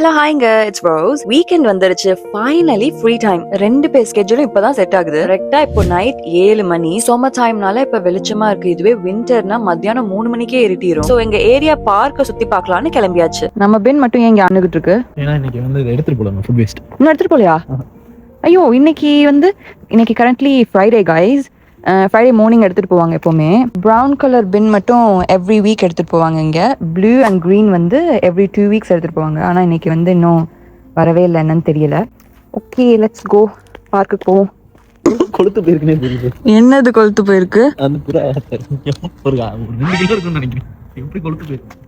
Hello ஹாய்ங்க, it's Rose. Weekend வந்துருச்சு. Finally free time. 2 பேர் ஸ்கெட்யூலும் இப்பதான் செட் ஆகுது. கரெக்டா இப்போ நைட் 7 மணி. சம்மர் டைம்னால இப்ப வெளிச்சமா இருக்கு. இதுவே விண்டர்னா மத்தியானம் 3 மணிக்கே இருட்டிரும். சோ எங்க ஏரியா பார்க்க சுத்தி பார்க்கலாம்னு கிளம்பியாச்சு. நம்ம பென் மட்டும் ஏன் இங்க அணுகிட்டு இருக்கு? ஏன்னா இன்னைக்கு வந்து எடுத்துட்டு போலாம் ஃபுட் வேஸ்ட். இன்னும் எடுத்துட்டு போலையா? ஐயோ, இன்னைக்கு currently Friday guys. Friday morning எடுத்துட்டு போவாங்க எப்பவுமே. ப்ரௌன் கலர் பின் மட்டும் எவ்ரி வீக் எடுத்துட்டு போவாங்க இங்க. ப்ளூ அண்ட் கிரீன் வந்து எவ்ரி 2 வீக்ஸ் எடுத்துட்டு போவாங்க. ஆனா இன்னைக்கு வந்து இன்னும் வரவே இல்லை, என்னன்னு தெரியல. Okay, let's go. பார்க்குக்கு போவோம். கொளுத்து போயிருக்குனே தெரியுது. என்னது கொளுத்து போயிருக்கு? அந்த புறா ஒரு 2 கிலோ இருக்குன்னு நினைக்கிறேன். எப்படி கொளுத்து போயிருக்கு?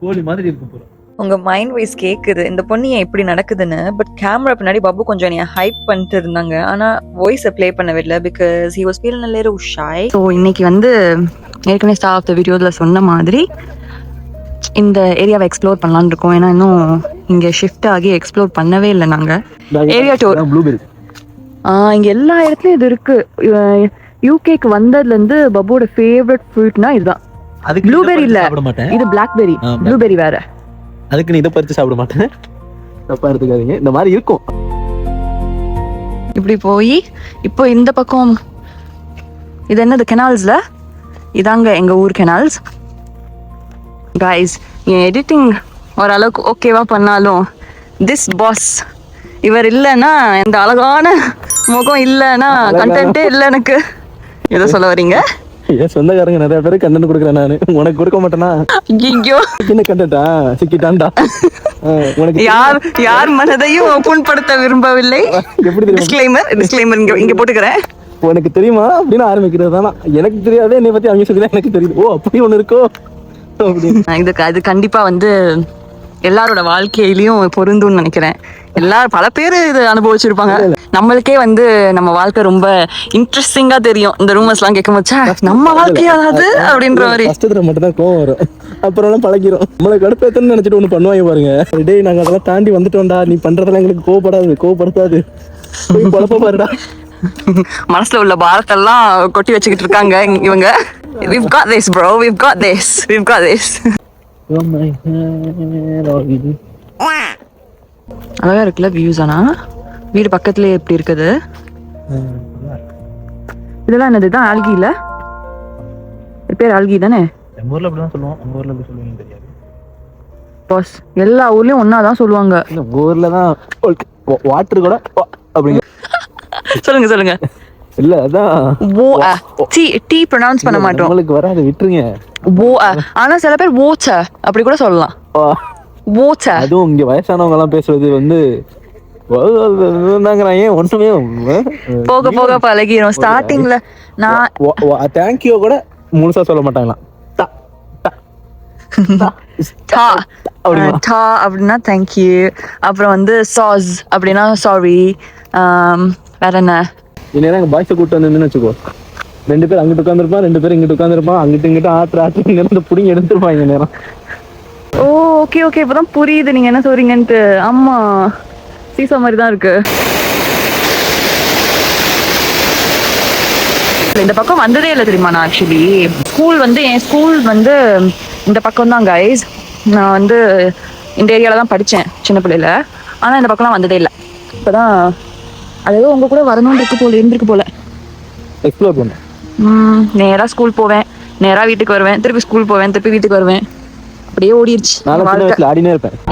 கோழி மாதிரி இருக்கு புறா. உங்க மைண்ட் வைஸ் கேக்குது இந்த பொண்ணு ஏன் இப்படி நடக்குதுன்னு. பட் கேமரா பின்னாடி பாபு கொஞ்சம் என்னைய ஹைப் பண்ணிட்டு இருந்தாங்க. ஆனா வாய்ஸை ப்ளே பண்ணவே இல்லை because he was feeling a little shy. So இன்னைக்கு வந்து ஏற்கனவே ஸ்டார்ட் ஆஃப் த வீடியோல சொன்ன மாதிரி இந்த ஏரியாவை எக்ஸ்ப்ளோர் பண்ணலான்னு இருக்கோம். ஏன்னா இன்னும் இங்க ஷிஃப்ட் ஆகி எக்ஸ்ப்ளோர் பண்ணவே இல்லை நாங்க. Area tour blueberry. இங்க எல்லா இடத்துலயும் இது இருக்கு. யூகேக்கு வந்ததுல இருந்து பபுவோட ஃபேவரட் ஃப்ரூட்னா இதுதான். ப்ளூபெரி இல்ல, இது பிளாக்பெரி. ப்ளூபெரி வேற. அதுக்கு நீ இதை பறிச்சு சாப்பிட மாட்டேன், தப்பா எடுத்துக்காதீங்க. இந்த மாதிரி இருக்கும். இப்படி போய் இப்போ இந்த பக்கம் இது என்னது, கெனால்ஸ்ல இதாங்க எங்க ஊர் கெனால்ஸ். கைஸ், என் எடிட்டிங் ஓரளவுக்கு ஓகேவா பண்ணாலும் திஸ் பாஸ் இவர் இல்லைன்னா, இந்த அழகான முகம் இல்லைன்னா கண்டென்ட்டே இல்லை எனக்கு. எதை சொல்ல வரீங்க? என் சொந்தக்காரங்க நிறைய பேரு கண்டென்ட் கொடுக்குறேன், நானு உனக்கு கொடுக்க மாட்டேனா? ஐயோ, என்ன கண்டென்ட்டா? சிக்கிட்டான்டா. உனக்கு யார் மனதையும் புண்படுத்த விரும்பவில்லை. எப்படி டிஸ்க்ளைமர் இங்க போட்டுக்கிறேன். உனக்கு தெரியுமா அப்படின்னு ஆரம்பிக்கிறது தானா? எனக்கு தெரியாதே, என்னை பத்தி அவங்க சொல்லிதான் எனக்கு தெரியுது. ஓ, அப்படி ஒண்ணு இருக்கோ அப்படின்னு. அது கண்டிப்பா வந்து எல்லாரோட வாழ்க்கையிலயும் பொருந்தும்னு நினைக்கிறேன். பல பேர் இது அனுபவிச்சிருப்பாங்க. நம்மளுக்கே வந்து நம்ம வாழ்க்கை ரொம்ப இன்ட்ரெஸ்டிங்கா தெரியும் இந்த ரூமர்ஸ் எல்லாம் கேட்கும் போச்சா, நம்ம வாழ்க்கையாவது அப்படின்ற மாதிரி. கஷ்டத்துல மட்டும் தான் கோவம் வரும், அப்புறம் பழகிரும். நம்மளை கடுப்பேத்தன்னு நினைச்சிட்டு ஒண்ணு பண்ணுவாங்க பாருங்க. டேய், நாங்க அதெல்லாம் தாண்டி வந்துட்டோம்டா, நீ பண்றதெல்லாம் எங்களுக்கு கோவப்படுத்தாது குழப்ப பாருடா. மனசுல உள்ள பாரத்தெல்லாம் கொட்டி வச்சுக்கிட்டு இருக்காங்க இவங்க. We've got this bro, we've got this. அழகா இருக்குல்ல வியூஸ். ஆனா வீடு பக்கத்துலயே எப்படி இருக்குது. இதெல்லாம் என்னது? தான் ஆல்கி இல்ல, இது பேர் ஆல்கி தானே? நம்ம ஊர்ல அப்படிதான் சொல்லுவோம், உங்க ஊர்ல எப்படி சொல்லுவீங்கன்னு தெரியாது பாஸ். எல்லா ஊர்லயும் ஒன்னாதான் சொல்லுவாங்க. உங்க ஊர்ல தான் வாட்டர் கூட அப்படிங்க. சொல்லுங்க. இல்ல, அதான் டி ப்ரொனவுன்ஸ் பண்ண மாட்டோம். உங்களுக்கு வராது, விட்டுருங்க. ஆனா சில பேர் வாட்டர் அப்படி கூட சொல்லலாம். வாட்டர். அதுவும் இங்க வயசானவங்க எல்லாம் பேசுறது வந்து ஒன்றுமே போக போக பழகிரும். ஸ்டார்டிங்ல நான் தேங்க்யூ கூட முழுசா சொல்ல மாட்டாங்களாம். அப்படின்னா தேங்க்யூ. அப்புறம் வந்து சாஸ் அப்படின்னா சாரி. வேற என்ன? இந்நேரம் பாய்ஸை கூப்பிட்டு வந்திருந்தேன்னு வச்சுக்கோ, 2 பேர் அங்கிட்டு உட்காந்துருப்பான், 2 பேர் இங்கிட்டு உட்காந்துருப்பான், அங்கிட்டு ஆற்று புடிங்க எடுத்துருப்பான் இங்க நேரம். ஓ, ஓகே இப்பதான் புரியுது நீங்க என்ன சொல்றீங்கன்ட்டு. ஆமா, சீசா மாதிரி தான் இருக்கு. இந்த பக்கம் வந்ததே இல்லை தெரியுமா நான். ஆக்சுவலி என் ஸ்கூல் வந்து இந்த பக்கம் தான் கைஸ். நான் வந்து இந்த ஏரியால தான் படித்தேன் சின்ன பிள்ளையில. ஆனால் இந்த பக்கம்லாம் வந்ததே இல்லை. இப்போதான் அதாவது உங்க கூட இருந்திருக்கு போல. எக்ஸ்ப்ளோர் பண்ண நேராக ஸ்கூல் போவேன், நேராக வீட்டுக்கு வருவேன், திருப்பி ஸ்கூல் போவேன், திருப்பி வீட்டுக்கு வருவேன். அப்படியே ஓடிடுச்சு.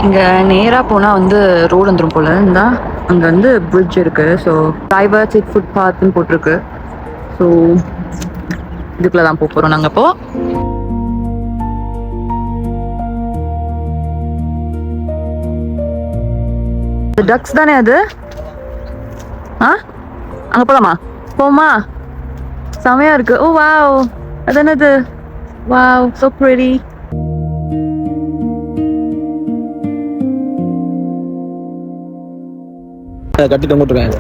இங்க நேரா போனா வந்து ரோடு வந்துடும் போல. இருந்தா அங்க வந்து பிரிட்ஜ் இருக்கு. ஸோ பிரைவேட் ஃபுட் பாத்னு போட்டிருக்கு. ஸோ இதுக்குள்ளதான் போறோம் நாங்க. இப்போ டக்ஸ் தானே அது? அங்க போமா? செமையா இருக்கு. ஓ வாவ், அது என்னது? Wow, so pretty. கட்டி தொங்கிட்டுருக்காங்க.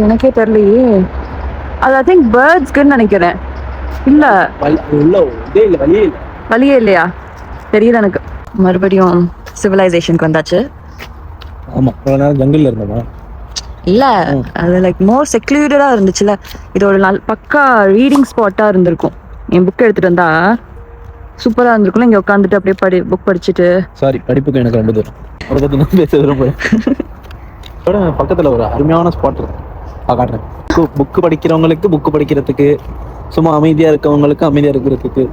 எனக்கே தெரியலையே. அது ஐ திங்க் பேர்ட்ஸ்க்குன்னு நினைக்கிறேன். இல்ல வழியே இல்லையா? தெரியல எனக்கு. மறுபடியும் சிவிலைசேஷனுக்கு வந்தாச்சு. ஆமா, ஜங்கிள்ல இருந்தோமா? இல்ல, அது லைக் மோர் செக்லூடடா இருந்துச்சுல. இது ஒரு பக்கா ரீடிங் ஸ்பாட்டா இருந்திருக்கும். என் புக் எடுத்துட்டு வந்தா சூப்பரா இருந்திருக்கும்ல இங்க உட்காந்துட்டு அப்படியே புக் படிச்சுட்டு. சாரி, படிப்புக்கு எனக்கு ரொம்ப தூரம். அதை பத்தி நான் பேச விரும்புறேன். பக்கத்துல ஒரு அருமையான ஸ்பாட் இருக்கு, காட்டுறேன். புக்கு படிக்கிறவங்களுக்கு புக்கு படிக்கிறதுக்கு, சும்மா அமைதியா இருக்கவங்களுக்கு அமைதியா இருக்கிறதுக்கு.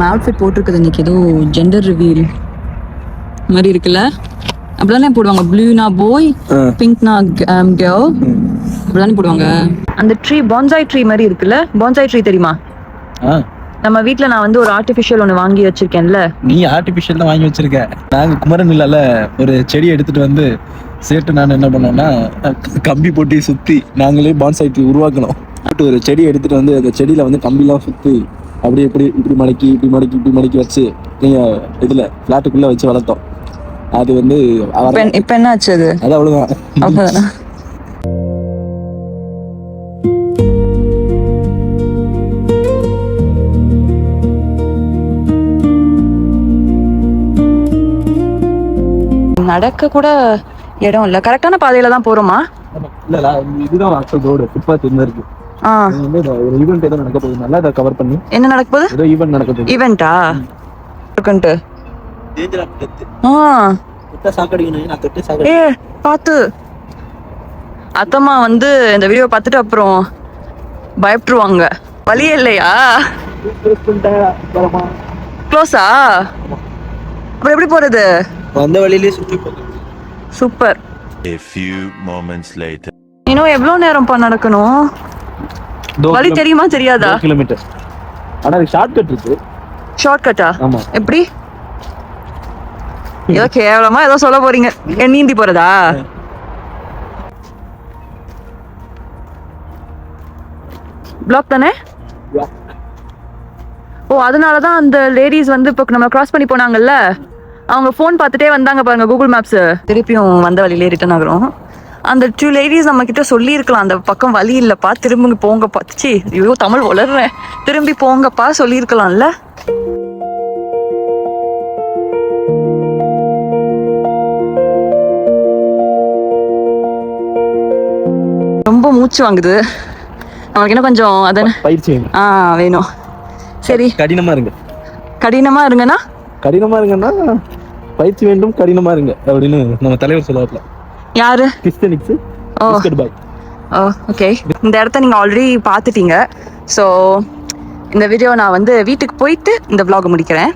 அவுட்ஃபிட் போட்டிருக்குது இன்னைக்கு ஏதோ ஜெண்டர் ரிவீல் மாதிரி இருக்குல்ல. அப்படிதானே போடுவாங்க, ப்ளூனா பாய், பிங்க்னா கேர்ள், அப்படிதானே போடுவாங்க. அந்த ட்ரீ பான்சாய் ட்ரீ மாதிரி இருக்குல்ல. பான்சாய் ட்ரீ தெரியுமா? நம்ம வீட்ல நான் வந்து ஒரு ஆர்டிஃபிஷியல் ஒன்று வாங்கி வச்சிருக்கேன்ல. நீ ஆர்டிஃபிஷியல் தான் வாங்கி வச்சிருக்க. நாங்க குமரன் இல்லால ஒரு செடி எடுத்துட்டு வந்து சேர்த்து நான் என்ன பண்ணோம்னா கம்பி போட்டி சுத்தி நாங்களே பான்சாய் ட்ரீ உருவாக்கணும். ஒரு செடி எடுத்துட்டு வந்து அந்த செடியில வந்து கம்பிலாம் சுத்தி அப்படியே இப்படி மடக்கி வச்சு நீங்க இதுல பிளாட்டுக்குள்ள வச்சு வளர்த்தோம். அது வந்து இப்ப என்ன ஆச்சு? அது அவ்வளவுதான். நடக்க கூட இடம் இல்ல. கரெக்டான பாதையில தான் போறோமா? இல்ல, இதுதான் ஆக்சுவல் ரோடு. ஃபுட்பாத் இன்னும் இருக்கு. ஒரு ஈவென்ட் ஏதோ நடக்க போகுதுனால அதை கவர் பண்ணி. என்ன நடக்க போகுது? ஏதோ ஈவென்ட் நடக்க போகுது. ஈவென்ட்டா? இருக்குன்ட்டு. பாத்து அத்தம்மா வந்து இந்த வீடியோ பார்த்துட்டு அப்புறம் பயப்பட்டுருவாங்க. வழியே இல்லையா? க்ளோஸா? அப்புறம் எப்படி போறது? வந்த வழியிலே சுத்தி போகுது. Super. A few moments later. இன்னும் எவ்வளவு நேரம் நடக்கணும்? வழி தெரியுமா தெரியாதா? கிலோமீட்டர். ஆனா ஷார்ட்கட் இருக்கு. ஷார்ட்கட்டா? ஆமா. எப்படி? ஏதோ கேவலமா ஏதோ சொல்ல போறீங்க. நீந்தி போறதா? பிளாக் தானே? ஓ, அதனாலதான் அந்த லேடிஸ் வந்து இப்போ நம்ம கிராஸ் பண்ணி போனாங்கல்ல, அவங்க போன் பார்த்துட்டே வந்தாங்க பாருங்க கூகுள் மேப்ஸ். திருப்பியும் வந்த வழியிலே ரிட்டர்ன் ஆகுறோம். அந்த 2 லேடிஸ் நம்ம கிட்ட சொல்லி இருக்கலாம், அந்த பக்கம் வழி இல்லப்பா, திரும்பி போங்கப்பா. சி, ஐயோ தமிழ் வளர்றேன், திரும்பி போங்கப்பா சொல்லி இருக்கலாம்ல. ரொம்ப மூச்சு வாங்குது நமக்கு. என்ன கொஞ்சம் அதானே பயிற்சி வேணும். சரி, கடினமா இருங்க. கடினமா இருங்கன்னா பயிற்சி வேண்டும், கடினமா இருங்க அப்படின்னு நம்ம தலைவர் சொல்லுவாப்ல. யாரு? கிறிஸ்டியனிக்ஸ். ஓ, ஓகே. இந்த இடத்த நீங்க ஆல்ரெடி பார்த்துட்டீங்க. ஸோ இந்த வீடியோ நான் வந்து வீட்டுக்கு போயிட்டு இந்த vlog முடிக்கிறேன்.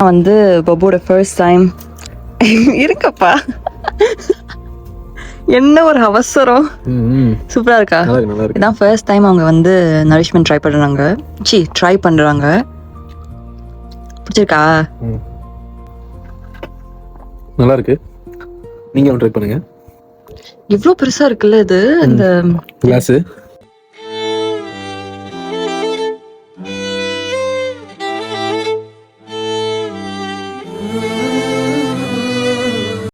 வந்து பப்போட ஃபர்ஸ்ட் டைம் இருக்கப்பா. என்ன ஒரு அவசரம். சூப்பரா இருக்கா? இதான் ஃபர்ஸ்ட் டைம் அவங்க வந்து நரிஷ்மெண்ட் ட்ரை பண்றாங்க. பிடிச்சிருக்கா? நல்லா இருக்கு. நீங்க ட்ரை பண்ணுங்க. இவ்ளோ பெருசா இருக்குல்ல இது. இந்த கிளாஸ்